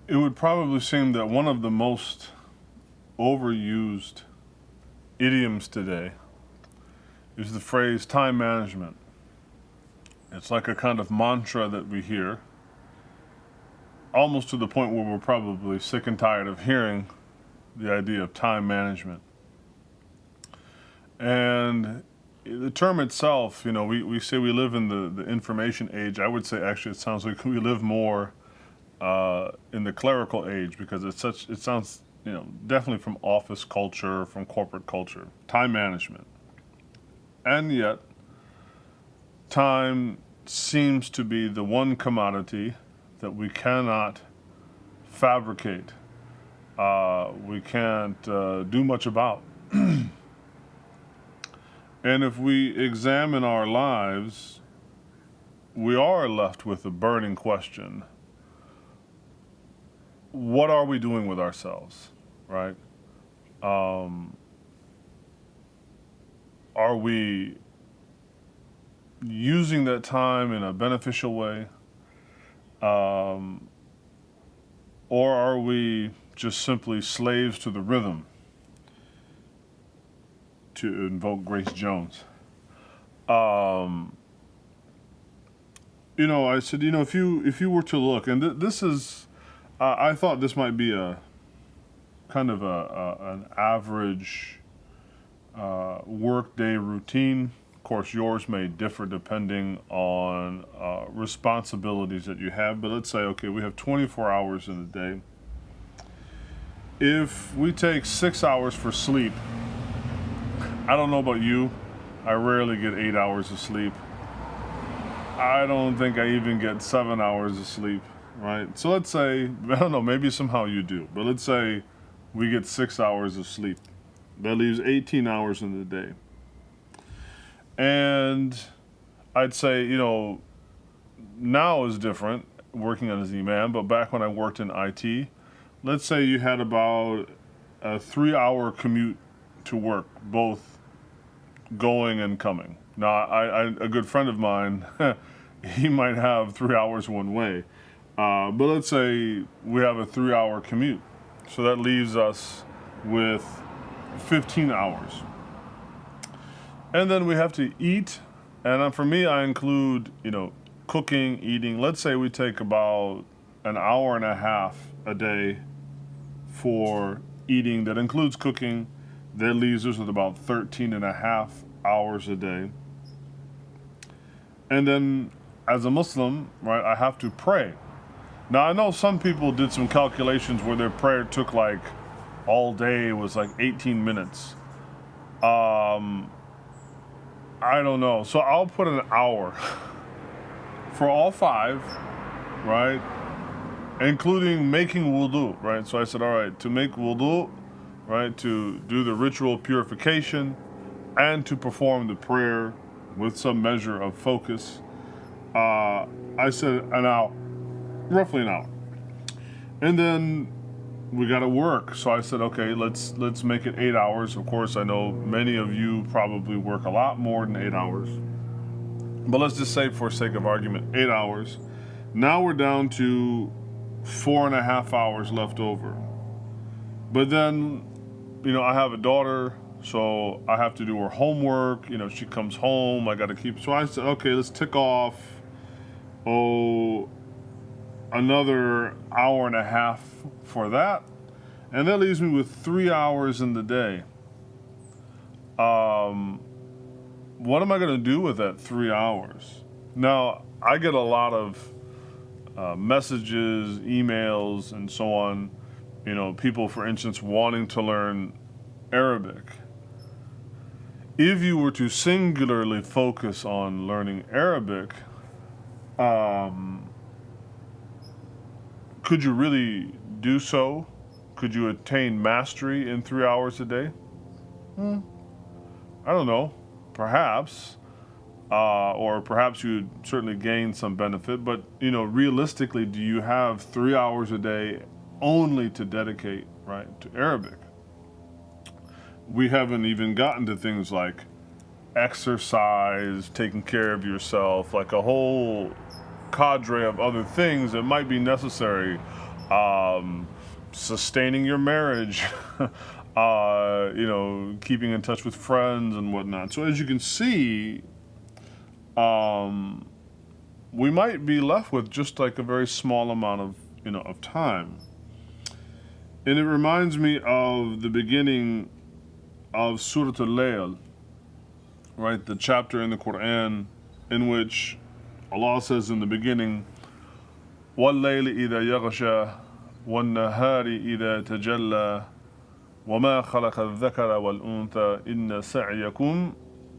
It would probably seem that one of the most overused idioms today is the phrase time management. It's like a kind of mantra that we hear, almost to the point where we're probably sick and tired of hearing the idea of time management. And the term itself, we say we live in the information age. I would say actually it sounds like we live more in the clerical age, because it sounds, definitely from office culture, from corporate culture, time management. And yet, time seems to be the one commodity that we cannot fabricate. We can't do much about. And if we examine our lives, we are left with a burning question. What are we doing with ourselves, right? Are we using that time in a beneficial way? Or are we just simply slaves to the rhythm, to invoke Grace Jones? I said, if you were to look, and this is, I thought this might be a kind of an average workday routine. Of course, yours may differ depending on responsibilities that you have. But let's say, okay, we have 24 hours in the day. If we take 6 hours for sleep, I don't know about you, I rarely get 8 hours of sleep. I don't think I even get 7 hours of sleep, right? So let's say, I don't know, maybe somehow you do, but let's say we get 6 hours of sleep. That leaves 18 hours in the day. And I'd say, now is different working as an imam, but back when I worked in IT, let's say you had about a 3-hour commute to work, both going and coming. Now, a good friend of mine, he might have 3 hours one way. But let's say we have a 3-hour commute. So that leaves us with 15 hours. And then we have to eat. And for me, I include, cooking, eating. Let's say we take about an hour and a half a day for eating. That includes cooking. That leaves us with about 13 and a half hours a day. And then as a Muslim, right, I have to pray. Now, I know some people did some calculations where their prayer took like all day, was like 18 minutes. I don't know. So I'll put an hour for all 5, right? Including making wudu, right? So I said, all right, to make wudu, right, to do the ritual purification and to perform the prayer with some measure of focus, I said an hour, roughly an hour. And then we got to work. So I said, okay, let's make it 8 hours. Of course, I know many of you probably work a lot more than 8 hours. But let's just say, for sake of argument, 8 hours. Now we're down to 4.5 hours left over. But then, I have a daughter, so I have to do her homework. She comes home, I got to keep. So I said, okay, let's tick off, another hour and a half for that. And that leaves me with 3 hours in the day. What am I going to do with that 3 hours? Now, I get a lot of messages, emails, and so on. People, for instance, wanting to learn Arabic. If you were to singularly focus on learning Arabic, could you really do so? Could you attain mastery in 3 hours a day? I don't know. Perhaps. Or perhaps you'd certainly gain some benefit. But, realistically, do you have 3 hours a day only to dedicate, right, to Arabic? We haven't even gotten to things like exercise, taking care of yourself, like a whole cadre of other things that might be necessary sustaining your marriage, keeping in touch with friends and whatnot. So as you can see, we might be left with just like a very small amount of time. And it reminds me of the beginning of Surah Al-Layl, right? The chapter in the Qur'an in which Allah says in the beginning, وَاللَّيْلِ إِذَا يَغْشَى وَالنَّهَارِ إِذَا تَجَلَّى وَمَا خَلَقَ الذَّكَرَ وَالْأُنثَى إِنَّ سَعْيَكُمْ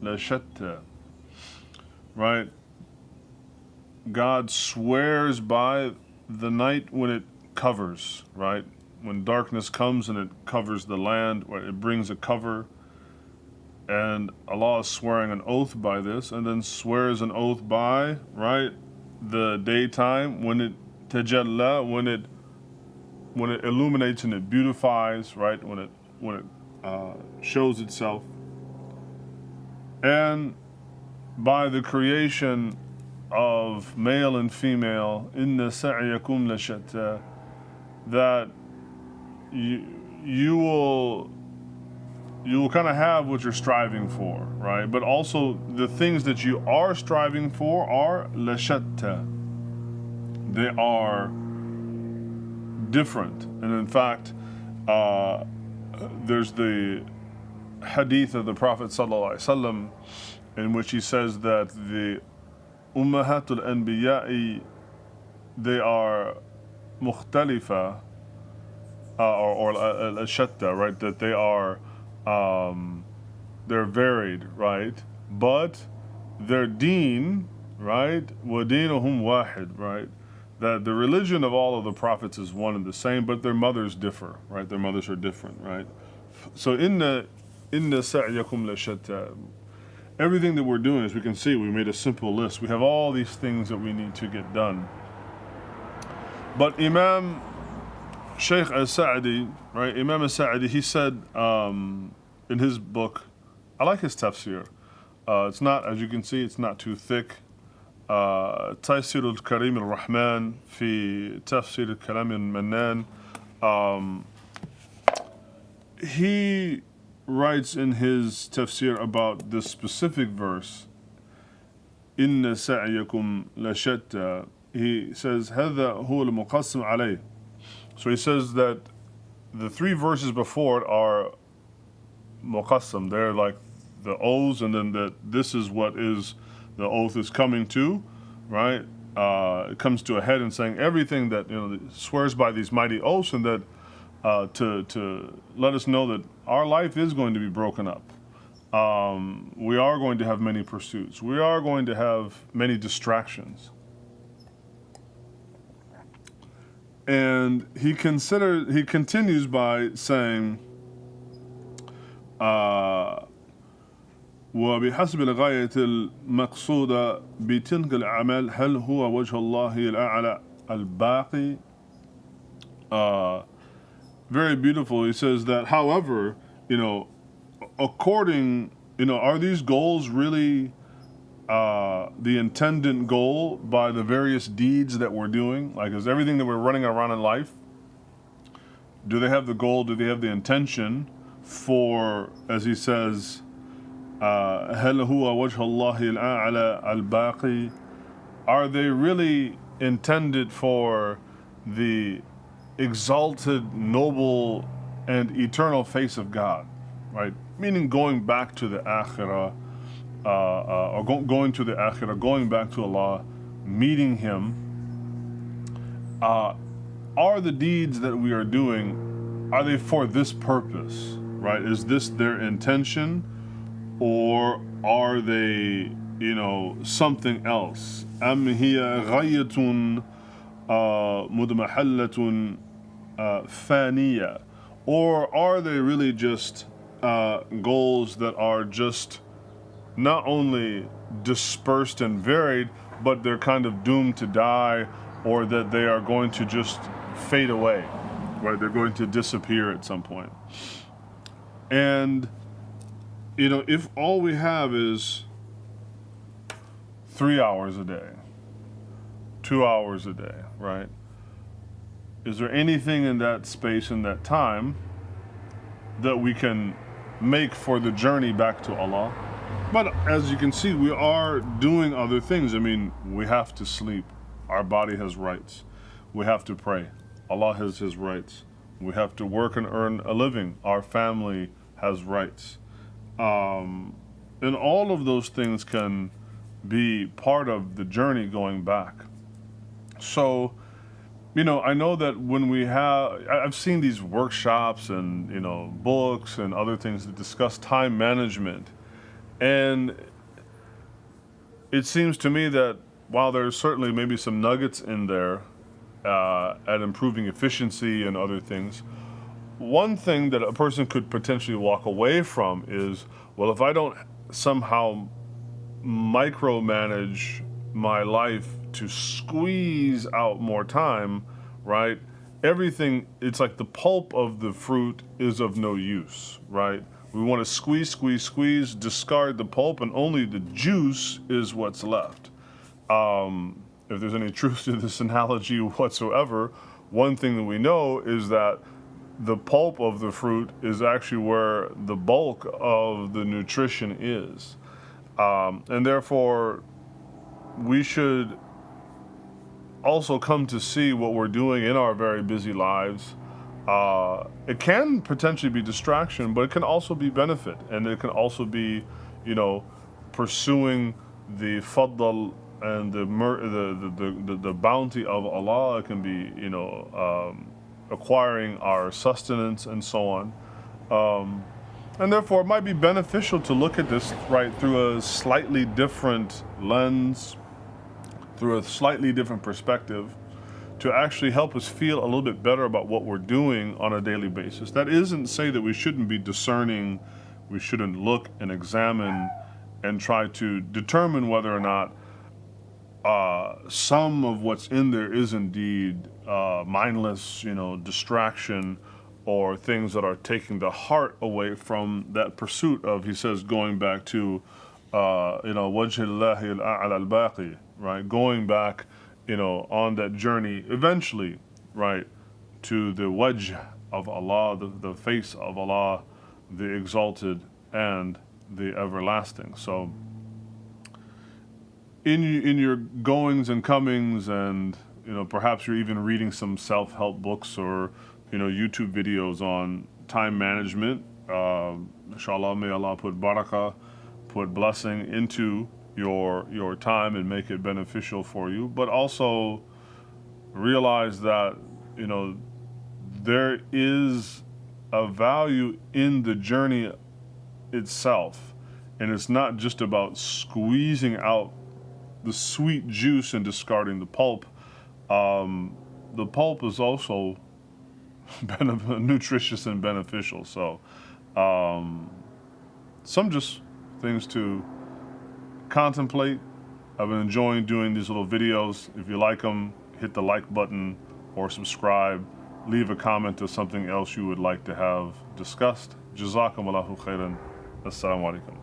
لَشَتَّى. Right? God swears by the night when it covers, right? When darkness comes and it covers the land, or it brings a cover. And Allah is swearing an oath by this, and then swears an oath by, right, the daytime when it tajalla, when it illuminates and it beautifies, right, when it shows itself, and by the creation of male and female, inna sa'yakum lashatta, that you will kind of have what you're striving for, right? But also the things that you are striving for are lashatta. They are different. And in fact, there's the hadith of the Prophet ﷺ in which he says that the ummahatul anbiya'i, they are mukhtalifa, or al-shatta, right? That they are, they're varied, right? But their deen, right? wa deenuhum wahid, right? That the religion of all of the prophets is one and the same, but their mothers differ, right? Their mothers are different, right? So inna sa'yakum lashatta. Everything that we're doing, as we can see, we made a simple list. We have all these things that we need to get done. But Imam Shaykh al-Sa'di, right? Imam al-Sa'di, he said in his book, I like his tafsir. It's not, as you can see, it's not too thick. Taysir al-Karim al-Rahman fi Tafsir al-Kalam al-Mannan. He writes in his tafsir about this specific verse, Inna sa'yakum lashatta. He says, هذا هو المقسم عليه. So he says that the three verses before it are muqassam. They're like the oaths, and then that this is what is the oath is coming to, right? It comes to a head and saying everything that swears by these mighty oaths, and that to let us know that our life is going to be broken up. We are going to have many pursuits. We are going to have many distractions. And he continues by saying, وبحسب الغاية المقصودة بتلك الأعمال هل هو وجه الله الأعلى الباقي. Very beautiful. He says that, however, according, are these goals really the intended goal by the various deeds that we're doing? Like, is everything that we're running around in life, do they have the goal, do they have the intention for, as he says, هل هو وجه الله الأعلى الباقي? Are they really intended for the exalted, noble, and eternal face of God, right? Meaning going back to the akhirah, or going to the akhirah, going back to Allah, meeting Him. Are the deeds that we are doing, are they for this purpose, right? Is this their intention, or are they, something else? أم هي غاية مضمحلة ثانية, or are they really just goals that are just not only dispersed and varied, but they're kind of doomed to die, or that they are going to just fade away, right? They're going to disappear at some point. And if all we have is 3 hours a day, 2 hours a day, right? is there anything in that space, in that time, that we can make for the journey back to Allah? But as you can see, we are doing other things. I mean, we have to sleep. Our body has rights. We have to pray. Allah has His rights. We have to work and earn a living. Our family has rights. And all of those things can be part of the journey going back. So, I know that when I've seen these workshops and, books and other things that discuss time management. And it seems to me that while there's certainly maybe some nuggets in there at improving efficiency and other things, one thing that a person could potentially walk away from is, well, if I don't somehow micromanage my life to squeeze out more time, right? Everything, it's like the pulp of the fruit is of no use, right? We want to squeeze, discard the pulp, and only the juice is what's left. If there's any truth to this analogy whatsoever, one thing that we know is that the pulp of the fruit is actually where the bulk of the nutrition is. And therefore, we should also come to see what we're doing in our very busy lives. It can potentially be distraction, but it can also be benefit, and it can also be, pursuing the faddal and the bounty of Allah. It can be, acquiring our sustenance and so on. And therefore, it might be beneficial to look at this right through a slightly different lens, through a slightly different perspective, to actually help us feel a little bit better about what we're doing on a daily basis. That isn't to say that we shouldn't be discerning, we shouldn't look and examine and try to determine whether or not some of what's in there is indeed mindless, distraction, or things that are taking the heart away from that pursuit of, he says, going back to, wajhillahi al-a'la al-baqi, right? Going back, on that journey eventually, right, to the wajh of Allah, the face of Allah, the exalted and the everlasting. So in your goings and comings, and perhaps you're even reading some self-help books or YouTube videos on time management. Inshallah, may Allah put barakah, put blessing into your time and make it beneficial for you, but also realize that there is a value in the journey itself, and it's not just about squeezing out the sweet juice and discarding the pulp. The pulp is also nutritious and beneficial. So some just things to contemplate. I've been enjoying doing these little videos. If you like them, hit the like button or subscribe. Leave a comment of something else you would like to have discussed. Jazakumullahu khairan. Assalamu alaikum.